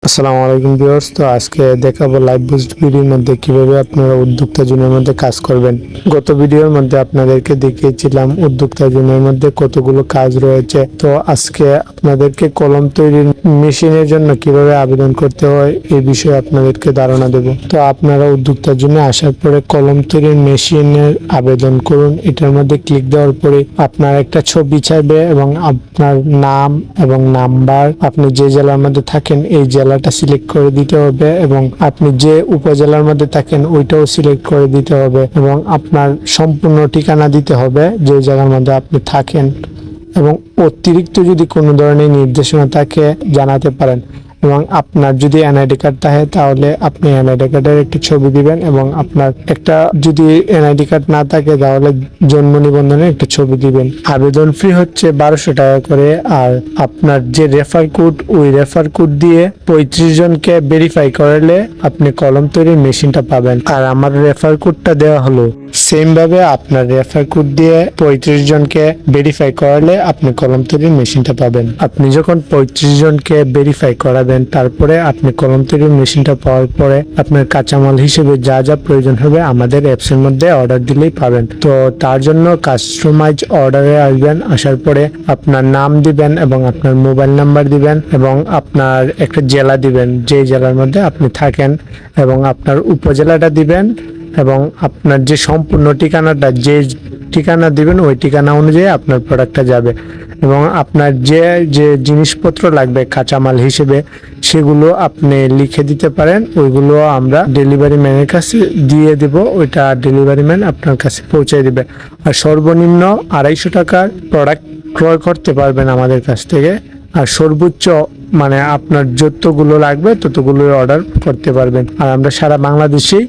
আসসালামু আলাইকুম ভিউয়ার্স। তো আজকে দেখাবো লাইভ বুস্ট ভিডিওর মধ্যে কিভাবে আপনারা উদ্যোক্তা জোনের মধ্যে কাজ করবেন। গত ভিডিওর মধ্যে আপনাদেরকে দেখিয়েছিলাম উদ্যোক্তা জোনের মধ্যে কতগুলো কাজ রয়েছে। তো আজকে আপনাদেরকে কলম তৈরির মেশিনের জন্য কিভাবে আবেদন করতে হয় এই বিষয়ে আপনাদেরকে ধারণা দেব। তো আপনারা উদ্যোক্তার জন্য আসার পরে কলম তৈরির মেশিনের আবেদন করুন। এটার মধ্যে ক্লিক দেওয়ার পরে আপনার একটা ছবি চাইবে এবং আপনার নাম এবং নাম্বার, আপনি যে জেলার মধ্যে থাকেন এই জেলাটা সিলেক্ট করে দিতে হবে এবং আপনি যে উপজেলার মধ্যে থাকেন ওইটাও সিলেক্ট করে দিতে হবে এবং আপনার সম্পূর্ণ ঠিকানা দিতে হবে যে জায়গার মধ্যে আপনি থাকেন, এবং অতিরিক্ত যদি কোনো ধরনের নির্দেশনা থাকে জানাতে পারেন। এবং আপনার যদি এনআইডি কার্ড থাকে তাহলে আপনি এনআইডি কার্ডের একটি ছবি দিবেন এবং আপনার একটা যদি এনআইডি কার্ড না থাকে তাহলে জন্ম নিবন্ধনের একটা ছবি দিবেন। আবেদন ফি হচ্ছে 1200 টাকা করে। আর আপনার যে রেফার কোড, ওই রেফার কোড দিয়ে 35 জনকে ভেরিফাই করলে আপনি কলম তৈরির মেশিনটা পাবেন। আর আমার রেফার কোডটা দেওয়া হলো সেম ভাবে আপনার রেফার কোড দিয়ে 35 জনকে ভেরিফাই করালে আপনি কলম তৈরির মেশিনটা পাবেন। আপনি যখন 35 জনকে ভেরিফাই করাবেন তারপরে আপনি কলম তৈরির মেশিনটা পাওয়ার পরে আপনার কাঁচামাল হিসেবে যা যা প্রয়োজন হবে আমাদের অ্যাপস এর মধ্যে অর্ডার দিলেই পাবেন। তো তার জন্য কাস্টমাইজ অর্ডারে আসবেন। আসার পরে আপনার নাম দিবেন এবং আপনার মোবাইল নাম্বার দিবেন এবং আপনার একটা জেলা দিবেন যে জেলার মধ্যে আপনি থাকেন এবং আপনার উপজেলাটা দিবেন এবং আপনার যে সম্পূর্ণ ঠিকানাটা, যে ঠিকানা দিবেন ওই ঠিকানা অনুযায়ী আপনার প্রোডাক্টটা যাবে এবং আপনার যে যে জিনিসপত্র লাগবে কাঁচামাল হিসেবে সেগুলো আপনি লিখে দিতে পারেন। ওইগুলো আমরা ডেলিভারি ম্যানের কাছে দিয়ে দেব, ওইটা ডেলিভারি ম্যান আপনার কাছে পৌঁছে দিবে। আর সর্বনিম্ন 250 টাকার প্রোডাক্ট ক্রয় করতে পারবেন আমাদের কাছ থেকে। আর সর্বোচ্চ আপনার যতগুলো লাগবে ততগুলো অর্ডার করতে পারবেন। আর আমরা সারা বাংলাদেশেই